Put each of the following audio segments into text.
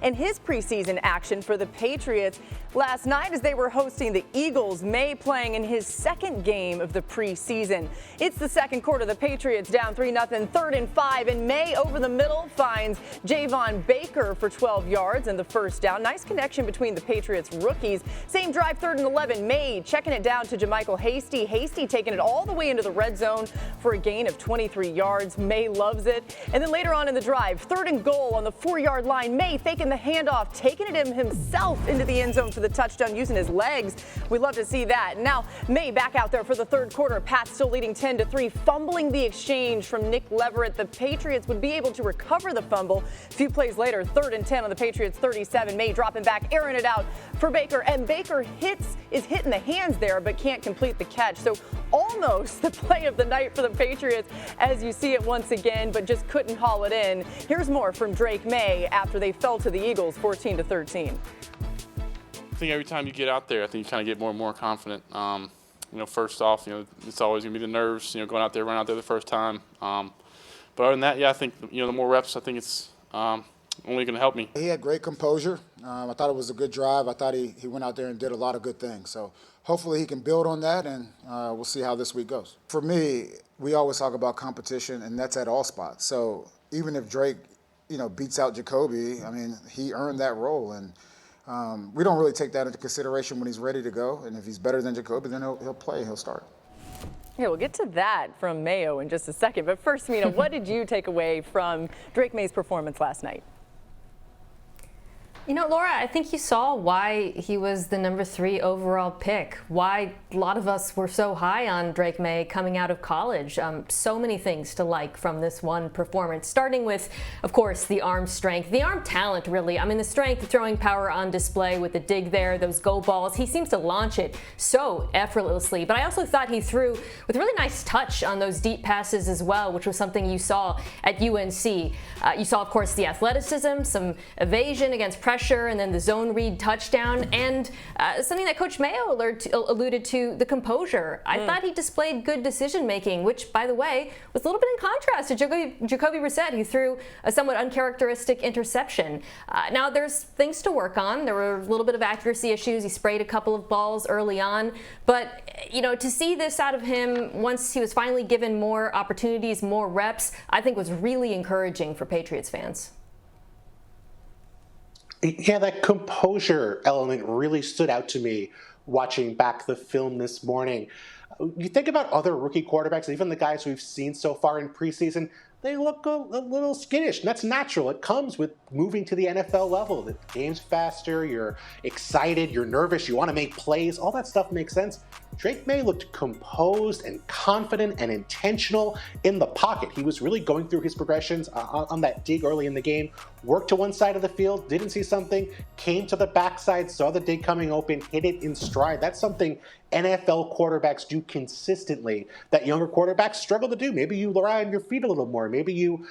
and his preseason action for the Patriots last night as they were hosting the Eagles. Maye playing in his second game of the preseason. It's the second quarter. The Patriots down 3-0, 3rd and 5, and Maye over the middle finds Javon Baker for 12 yards and the first down. Nice connection between the Patriots rookies. Same drive, 3rd and 11. Maye checking it down to JaMycal Hasty. Hasty taking it all the way into the red zone for a gain of 23 yards. Maye loves it. And then later on in the drive, 3rd and goal on the 4-yard line. Maye faking the handoff, taking it himself into the end zone for the touchdown using his legs. We love to see that. Now Maye back out there for the third quarter. Pats still leading 10-3, fumbling the exchange from Nick Leverett. The Patriots would be able to recover the fumble. A few plays later, 3rd and 10 on the Patriots 37. Maye dropping back, airing it out for Baker, and Baker is hitting the hands there but can't complete the catch. So almost the play of the night for the Patriots as you see it once again, but just couldn't haul it in. Here's more from Drake Maye after they fell to the Eagles 14-13. I think every time you get out there, I think you kind of get more and more confident. First off, it's always going to be the nerves, going out there, run out there the first time. But other than that, I think, the more reps, I think it's only going to help me. He had great composure. I thought it was a good drive. I thought he went out there and did a lot of good things. So hopefully he can build on that, and we'll see how this week goes. For me, we always talk about competition, and that's at all spots. So even if Drake, beats out Jacoby, he earned that role. And we don't really take that into consideration when he's ready to go. And if he's better than Jacoby, then he'll play, he'll start. Yeah, we'll get to that from Mayo in just a second. But first, Mina, what did you take away from Drake Maye's performance last night? Laura, I think you saw why he was the number 3 overall pick, why a lot of us were so high on Drake Maye coming out of college. So many things to like from this one performance, starting with, of course, the arm strength, the arm talent, really. The strength, the throwing power on display with the dig there, those go balls. He seems to launch it so effortlessly. But I also thought he threw with really nice touch on those deep passes as well, which was something you saw at UNC. You saw, of course, the athleticism, some evasion against pressure, and then the zone read touchdown, and something that Coach Mayo alluded to, the composure. I thought he displayed good decision making, which, by the way, was a little bit in contrast to Jacoby Brissett, who threw a somewhat uncharacteristic interception. Now, there's things to work on. There were a little bit of accuracy issues. He sprayed a couple of balls early on, but to see this out of him once he was finally given more opportunities, more reps, I think was really encouraging for Patriots fans. Yeah, that composure element really stood out to me watching back the film this morning. You think about other rookie quarterbacks, even the guys we've seen so far in preseason, they look a little skittish. And that's natural. It comes with moving to the NFL level. The game's faster, you're excited, you're nervous, you want to make plays. All that stuff makes sense. Drake Maye looked composed and confident and intentional in the pocket. He was really going through his progressions on that dig early in the game, worked to one side of the field, didn't see something, came to the backside, saw the dig coming open, hit it in stride. That's something NFL quarterbacks do consistently that younger quarterbacks struggle to do. Maybe you rely on your feet a little more. Maybe you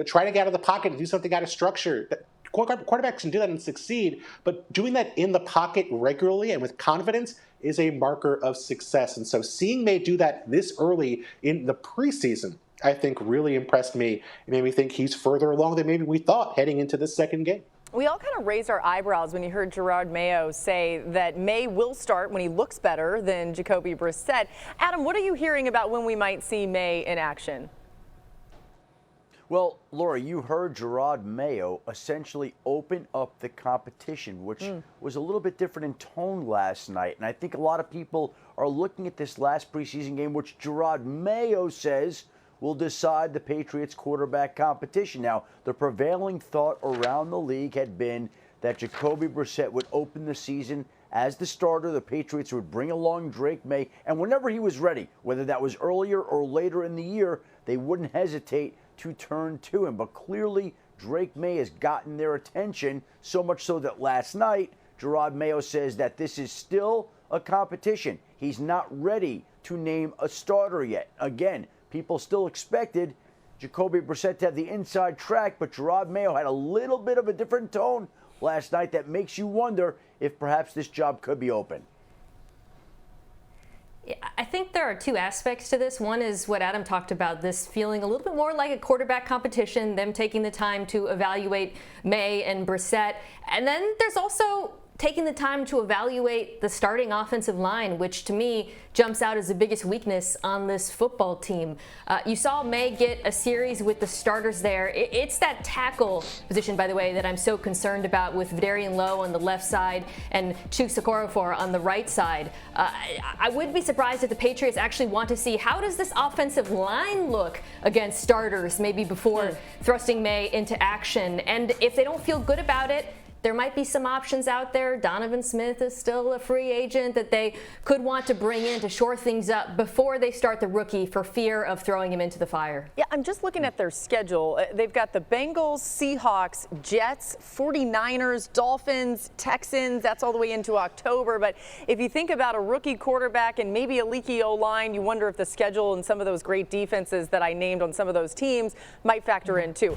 try to get out of the pocket and do something out of structure. Quarterbacks can do that and succeed, but doing that in the pocket regularly and with confidence is a marker of success. And so seeing Maye do that this early in the preseason, I think really impressed me. It made me think he's further along than maybe we thought heading into the second game. We all kind of raised our eyebrows when you heard Gerard Mayo say that Maye will start when he looks better than Jacoby Brissett. Adam, what are you hearing about when we might see Maye in action? Well, Laura, you heard Gerard Mayo essentially open up the competition, which was a little bit different in tone last night. And I think a lot of people are looking at this last preseason game, which Gerard Mayo says will decide the Patriots quarterback competition. Now, the prevailing thought around the league had been that Jacoby Brissett would open the season as the starter. The Patriots would bring along Drake Maye, and whenever he was ready, whether that was earlier or later in the year, they wouldn't hesitate to turn to him. But clearly, Drake Maye has gotten their attention, so much so that last night, Gerard Mayo says that this is still a competition. He's not ready to name a starter yet. Again, people still expected Jacoby Brissett to have the inside track, but Gerard Mayo had a little bit of a different tone last night that makes you wonder if perhaps this job could be open. I think there are two aspects to this. One is what Adam talked about, this feeling a little bit more like a quarterback competition, them taking the time to evaluate Maye and Brissett. And then there's also taking the time to evaluate the starting offensive line, which to me jumps out as the biggest weakness on this football team. You saw Maye get a series with the starters there. It's that tackle position, by the way, that I'm so concerned about, with Vidarian Lowe on the left side and Chuks Okorafor on the right side. I would be surprised if the Patriots actually want to see how does this offensive line look against starters, maybe before thrusting Maye into action. And if they don't feel good about it, there might be some options out there. Donovan Smith is still a free agent that they could want to bring in to shore things up before they start the rookie, for fear of throwing him into the fire. Yeah, I'm just looking at their schedule. They've got the Bengals, Seahawks, Jets, 49ers, Dolphins, Texans. That's all the way into October. But if you think about a rookie quarterback and maybe a leaky O-line, you wonder if the schedule and some of those great defenses that I named on some of those teams might factor in too.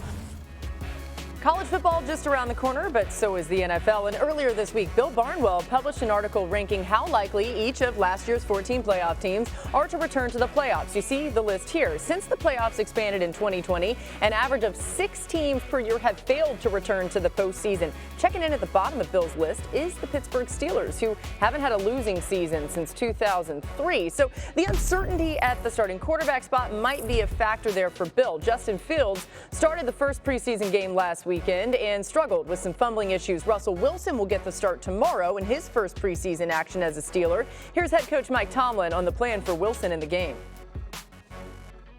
College football just around the corner, but so is the NFL. And earlier this week, Bill Barnwell published an article ranking how likely each of last year's 14 playoff teams are to return to the playoffs. You see the list here. Since the playoffs expanded in 2020, an average of 6 teams per year have failed to return to the postseason. Checking in at the bottom of Bill's list is the Pittsburgh Steelers, who haven't had a losing season since 2003. So the uncertainty at the starting quarterback spot might be a factor there for Bill. Justin Fields started the first preseason game last weekend and struggled with some fumbling issues. Russell Wilson will get the start tomorrow in his first preseason action as a Steeler. Here's head coach Mike Tomlin on the plan for Wilson in the game.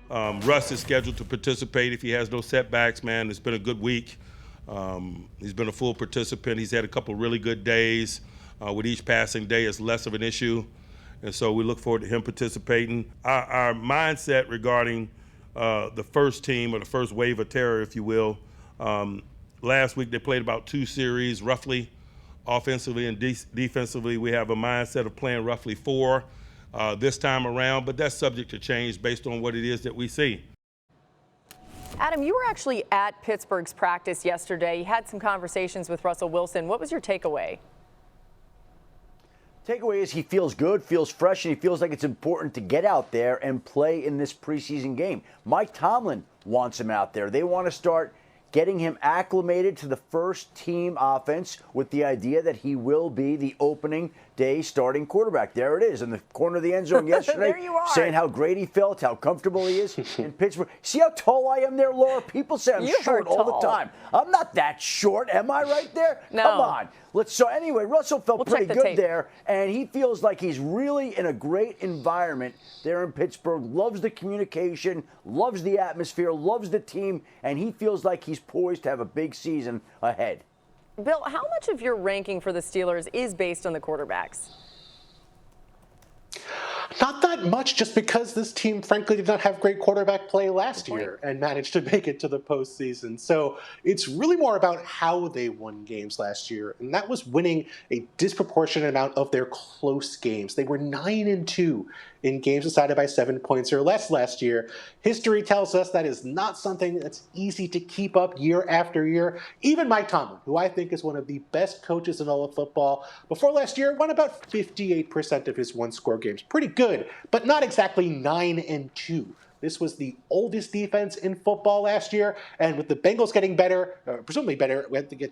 Russ is scheduled to participate if he has no setbacks, man. It's been a good week. He's been a full participant. He's had a couple really good days. With each passing day, it's less of an issue. And so we look forward to him participating. Our mindset regarding the first team, or the first wave of terror, if you will, last week they played about 2 series, roughly, offensively and defensively. We have a mindset of playing roughly 4 this time around, but that's subject to change based on what it is that we see. Adam, you were actually at Pittsburgh's practice yesterday. You had some conversations with Russell Wilson. What was your takeaway? Takeaway is he feels good, feels fresh, and he feels like it's important to get out there and play in this preseason game. Mike Tomlin wants him out there. They want to start getting him acclimated to the first team offense with the idea that he will be the opening day starting quarterback. There it is in the corner of the end zone yesterday, there you are, saying how great he felt, how comfortable he is in Pittsburgh. See how tall I am there, Laura? People say I'm short all the time. I'm not that short. Am I right there? No. Come on. So anyway, Russell felt pretty good tape there, and he feels like he's really in a great environment there in Pittsburgh, loves the communication, loves the atmosphere, loves the team, and he feels like he's poised to have a big season ahead. Bill, how much of your ranking for the Steelers is based on the quarterbacks? Not that much, just because this team, frankly, did not have great quarterback play last year and managed to make it to the postseason. So it's really more about how they won games last year, and that was winning a disproportionate amount of their close games. They were 9-2 in games decided by 7 points or less last year. History tells us that is not something that's easy to keep up year after year. Even Mike Tomlin, who I think is one of the best coaches in all of football, before last year won about 58% of his one-score games. Pretty good, but not exactly 9-2. This was the oldest defense in football last year, and with the Bengals getting better, presumably better,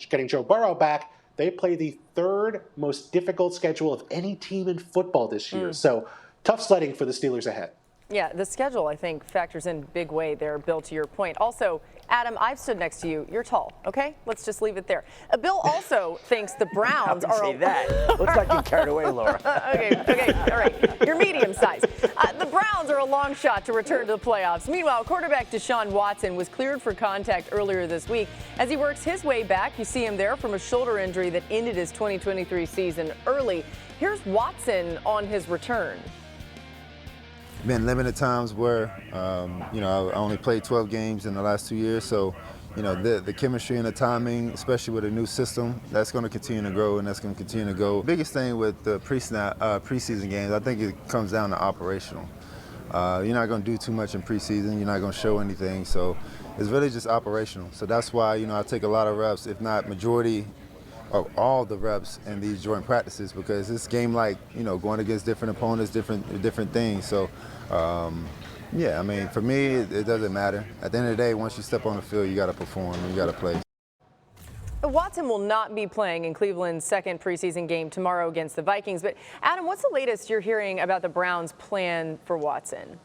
getting Joe Burrow back, they play the 3rd most difficult schedule of any team in football this year. So tough sledding for the Steelers ahead. Yeah, the schedule, I think, factors in big way there, Bill, to your point. Also, Adam, I've stood next to you. You're tall, okay? Let's just leave it there. Bill also thinks the Browns are... say that. Let's not get carried away, Laura. Okay, all right. You're medium size. The Browns are a long shot to return to the playoffs. Meanwhile, quarterback Deshaun Watson was cleared for contact earlier this week. As he works his way back, you see him there from a shoulder injury that ended his 2023 season early. Here's Watson on his return. Been limited times where, I only played 12 games in the last 2 years. So, the chemistry and the timing, especially with a new system, that's going to continue to grow and that's going to continue to go. Biggest thing with the preseason games, I think it comes down to operational. You're not going to do too much in preseason. You're not going to show anything. So it's really just operational. So that's why, I take a lot of reps, if not majority of all the reps in these joint practices because it's game like, going against different opponents, different things. So, yeah, I mean, for me, it doesn't matter. At the end of the day, once you step on the field, you got to perform and you got to play. Watson will not be playing in Cleveland's second preseason game tomorrow against the Vikings. But, Adam, what's the latest you're hearing about the Browns' plan for Watson?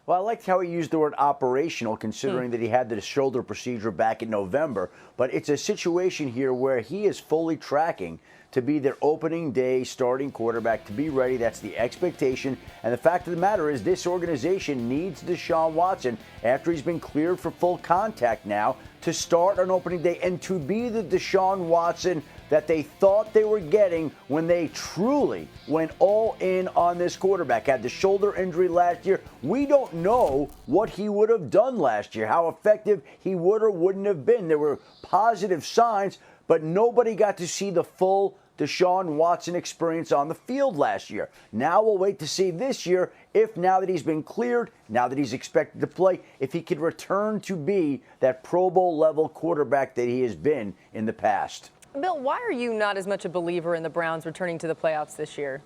Well, I liked how he used the word operational, considering that he had the shoulder procedure back in November. But it's a situation here where he is fully tracking to be their opening day starting quarterback, to be ready. That's the expectation. And the fact of the matter is this organization needs Deshaun Watson, after he's been cleared for full contact now, to start on opening day and to be the Deshaun Watson that they thought they were getting when they truly went all in on this quarterback. Had the shoulder injury last year. We don't know what he would have done last year, how effective he would or wouldn't have been. There were positive signs, but nobody got to see the full Deshaun Watson experience on the field last year. Now we'll wait to see this year if, now that he's been cleared, now that he's expected to play, if he could return to be that Pro Bowl level quarterback that he has been in the past. Bill, why are you not as much a believer in the Browns returning to the playoffs this year?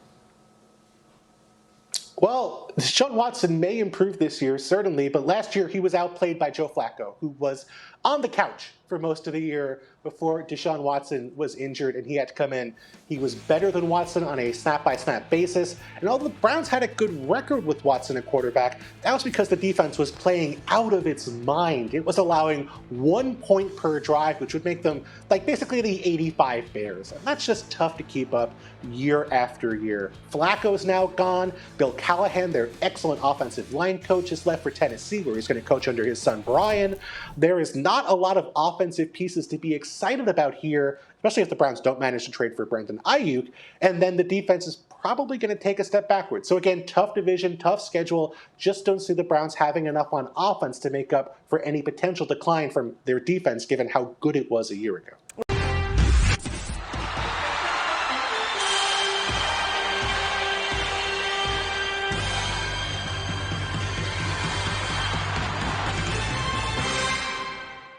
Well, Deshaun Watson may improve this year, certainly, but last year he was outplayed by Joe Flacco, who was on the couch for most of the year before Deshaun Watson was injured and he had to come in. He was better than Watson on a snap-by-snap basis, and although the Browns had a good record with Watson at quarterback, that was because the defense was playing out of its mind. It was allowing 1 point per drive, which would make them like basically the 85 Bears, and that's just tough to keep up year after year. Flacco's now gone. Bill Callahan, their excellent offensive line coach, is left for Tennessee, where he's going to coach under his son Brian. There is not a lot of offensive pieces to be excited about here, especially if the Browns don't manage to trade for Brandon Ayuk, and then the defense is probably going to take a step backwards. So again, tough division, tough schedule. Just don't see the Browns having enough on offense to make up for any potential decline from their defense, given how good it was a year ago.